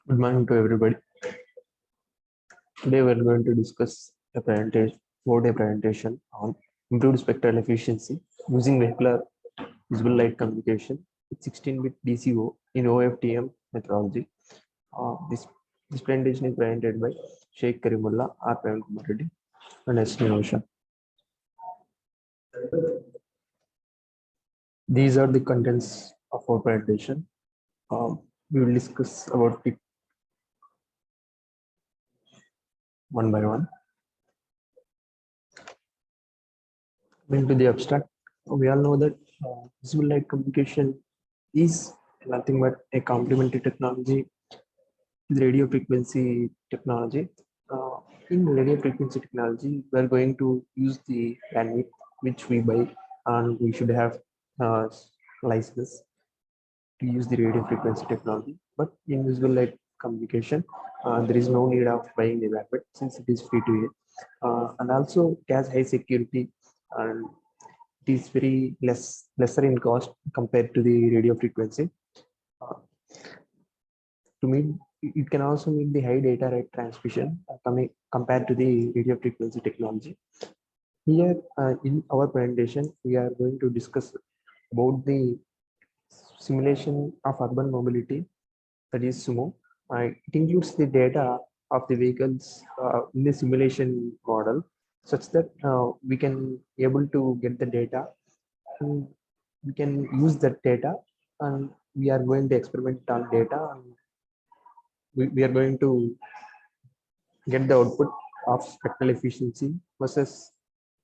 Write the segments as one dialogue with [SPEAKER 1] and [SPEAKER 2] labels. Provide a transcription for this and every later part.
[SPEAKER 1] Good morning to everybody. Today we are going to discuss a presentation, about a presentation on improved spectral efficiency using vehicular visible light communication with 16-bit DCO in OFDM methodology. This presentation is presented by Sheikh Karimullah, R. Pravan Kumar Reddy, and S. Ninosha. These are the contents of our presentation. We will discuss about it one by one. Coming to the abstract, we all know that visible light communication is nothing but a complementary technology to the radio frequency technology. In radio frequency technology, we are going to use the bandwidth which we buy, and we should have license to use the radio frequency technology. But in visible light communication, there is no need of buying the bandwidth since it is free to use, and also it has high security and it is very lesser in cost compared to the radio frequency. To meet, it can also meet the high data rate transmission compared to the radio frequency technology. Here in our presentation, we are going to discuss about the simulation of urban mobility, that is SUMO. It includes the data of the vehicles in the simulation model, such that we can able to get the data and we can use that data, and we are going to experiment on data, and we are going to get the output of spectral efficiency versus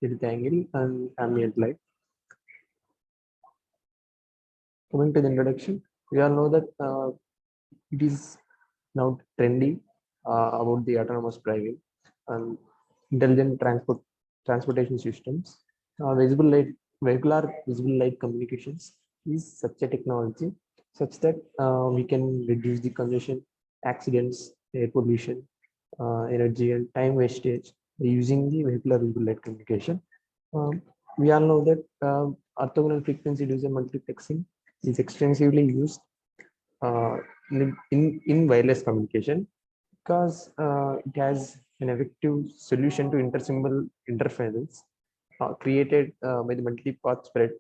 [SPEAKER 1] tilt angle and ambient light. Coming to the introduction, we all know that it is now trendy about the autonomous driving and intelligent transportation systems. Vehicular visible light communications is such a technology such that we can reduce the congestion, accidents, air pollution, energy and time wastage using the vehicular visible light communication. We all know that orthogonal frequency diffusion multiplexing is extensively used in wireless communication because it has an effective solution to intersymbol interference created by the multipath spread.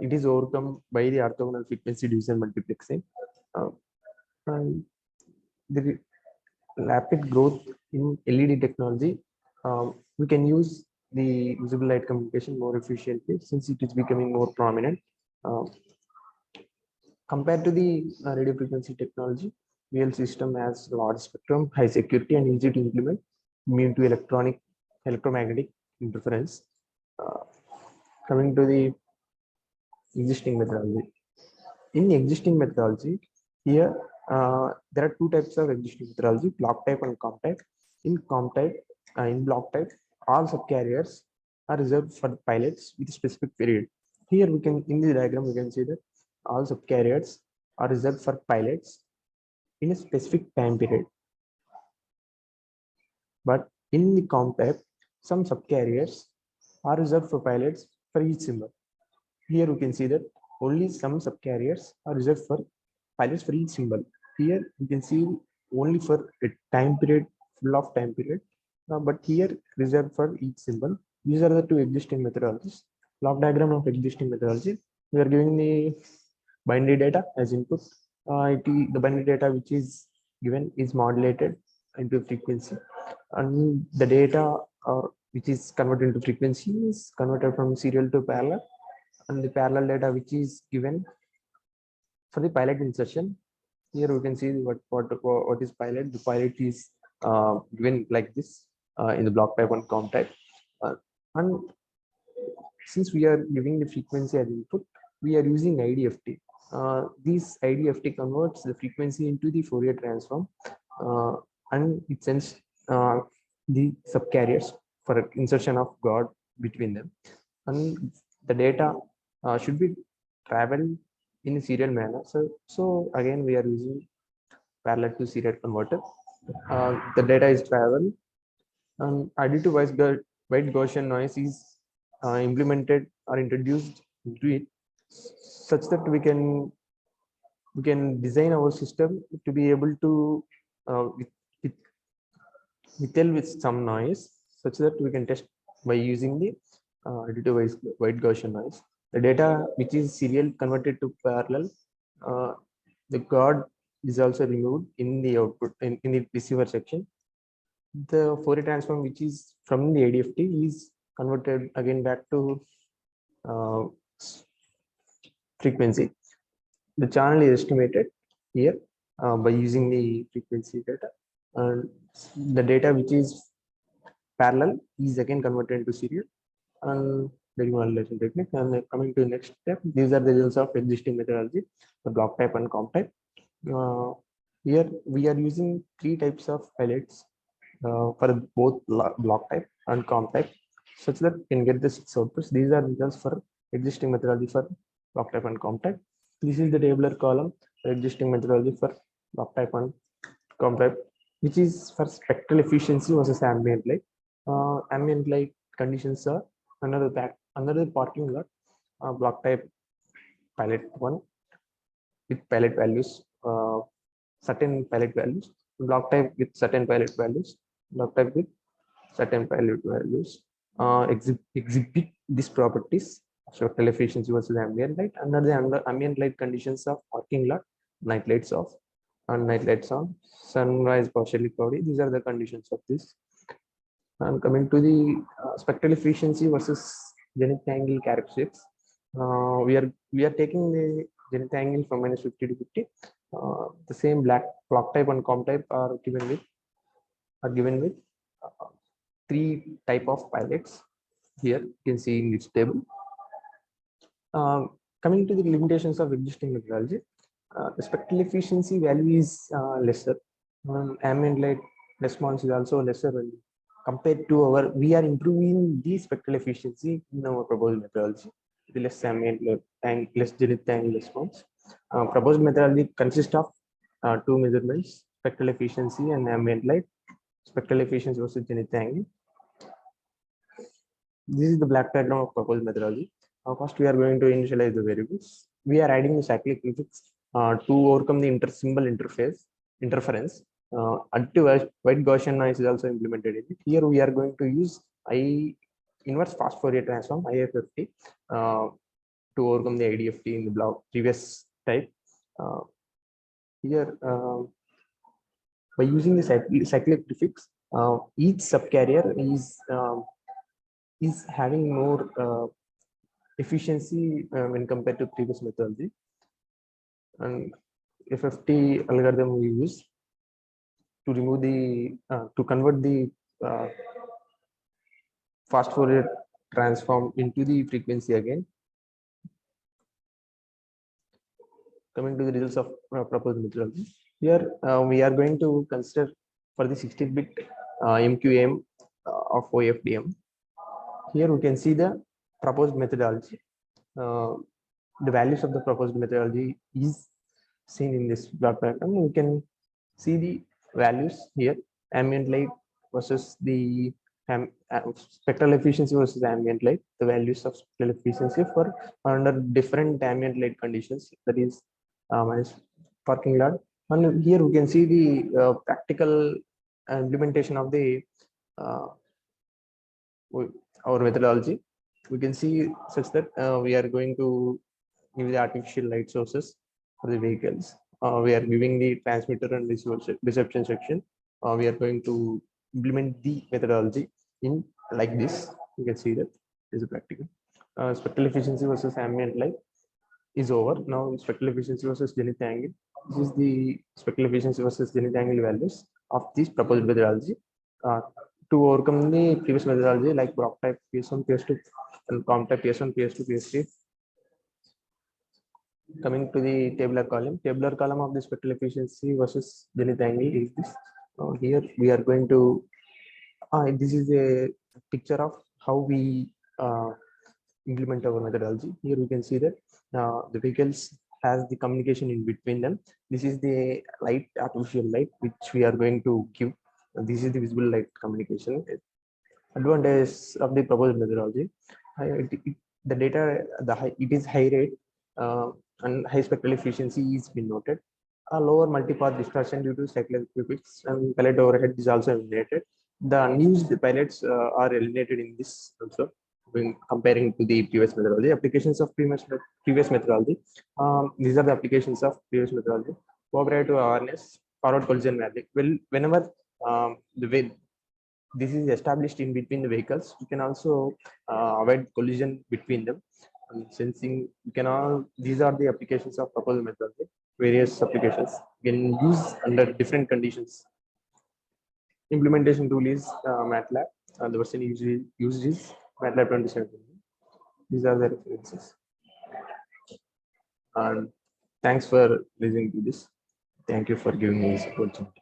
[SPEAKER 1] It is overcome by the orthogonal frequency diffusion multiplexing. And the rapid growth in LED technology, we can use the visible light communication more efficiently since it is becoming more prominent. Compared to the radio frequency technology, VL system has large spectrum, high security, and easy to implement, immune to electromagnetic interference. Coming to the existing methodology. In existing methodology, here there are two types of existing methodology: block type and comp type. In block type, all subcarriers are reserved for pilots with a specific period. Here we can, in the diagram, we can see that all subcarriers are reserved for pilots in a specific time period. But in the comp type, some subcarriers are reserved for pilots for each symbol. Here we can see that only some subcarriers are reserved for pilots for each symbol. Here you can see only for a time period, full of time period, but here reserved for each symbol. These are the two existing methodologies. Block diagram of existing methodology. We are giving the binary data as input. The binary data which is given is modulated into frequency, and the data which is converted into frequency is converted from serial to parallel, and the parallel data which is given for the pilot insertion. Here we can see what is pilot. The pilot is given like this in the block type and comp type, and since we are giving the frequency as input, we are using IDFT. This IDFT converts the frequency into the Fourier transform, and it sends the subcarriers for insertion of God between them, and the data should be traveled in a serial manner. So again, we are using parallel to serial converter. The data is traveled, and additive white Gaussian noise is implemented or introduced into it, such that we can design our system to be able to with with some noise, such that we can test by using the additive white Gaussian noise. The data which is serial converted to parallel, the guard is also removed in the output in the receiver section. The Fourier transform which is from the ADFT is converted again back to uh, frequency. The channel is estimated here by using the frequency data, and the data which is parallel is again converted into serial and demodulation technique. And coming to the next step, these are the results of existing methodology for block type and comp type. Here we are using three types of pilots for both block type and comp type, such that you can get the 6 outputs. These are results for existing methodology for block type and comp type. This is the tabular column for existing methodology for block type and comp type, which is for spectral efficiency versus ambient light. Ambient light conditions are another parking lot, block type pilot 1 with pilot values, certain pilot values, block type with certain pilot values, block type with certain pilot values, exhibit these properties: spectral efficiency versus ambient light. Under the ambient light conditions of parking lot, night lights off and night lights on, sunrise partially cloudy. These are the conditions of this. And coming to the spectral efficiency versus zenith angle characteristics, we are taking the zenith angle from -50 to 50. The same block type and comp type are given with three type of pilots. Here you can see in this table. Coming to the limitations of existing methodology, the spectral efficiency value is lesser. Ambient light response is also lesser value compared to our. We are improving the spectral efficiency in our proposed methodology. The less ambient light and less zenith angle response. Proposed methodology consists of two measurements: spectral efficiency and ambient light. Spectral efficiency versus zenith angle. This is the black diagram of proposed methodology. First, we are going to initialize the variables. We are adding the cyclic prefix to overcome the inter-symbol interference. Additive white Gaussian noise is also implemented in it. Here, we are going to use inverse fast Fourier transform IFFT to overcome the IDFT in the block previous type. Here, by using the cyclic prefix, each subcarrier is having more efficiency when compared to previous methodology. And FFT algorithm we use to remove the to convert the fast Fourier transform into the frequency again. Coming to the results of proposed methodology, here we are going to consider for the 16-bit MQM of OFDM. Here we can see the proposed methodology. The values of the proposed methodology is seen in this block diagram. We can see the values here: ambient light versus the spectral efficiency versus ambient light. The values of spectral efficiency for under different ambient light conditions, that is minus parking lot. And here we can see the practical implementation of the our methodology. We can see such that we are going to give the artificial light sources for the vehicles. We are giving the transmitter and reception section. We are going to implement the methodology in like this. You can see that is a practical. Spectral efficiency versus ambient light is over. Now spectral efficiency versus zenith angle. This is the spectral efficiency versus zenith angle values of this proposed methodology. To overcome the previous methodology like block type PS1, PS2 and comp type PS1, PS2, PS3. Coming to the tabular column of the spectral efficiency versus zenith angle is this. Here we are going to, this is a picture of how we implement our methodology. Here we can see that the vehicles has the communication in between them. This is the light, artificial light, which we are going to give. This is the visible light communication. Advantage of the proposed methodology: the data, it is high rate and high spectral efficiency is been noted. A lower multipath distortion due to cyclic prefix and palette overhead is also eliminated. The unused palettes are eliminated in this also when comparing to the previous methodology. Applications of previous methodology. These are the applications of previous methodology. Cooperative awareness, forward collision mapping. Well, whenever the way this is established in between the vehicles, you can also avoid collision between them. And sensing, you can all, these are the applications of proposal methodology. Various applications you can use under different conditions. Implementation tool is MATLAB. The version usually used is MATLAB 2017. These are the references. And thanks for listening to this. Thank you for giving me this opportunity.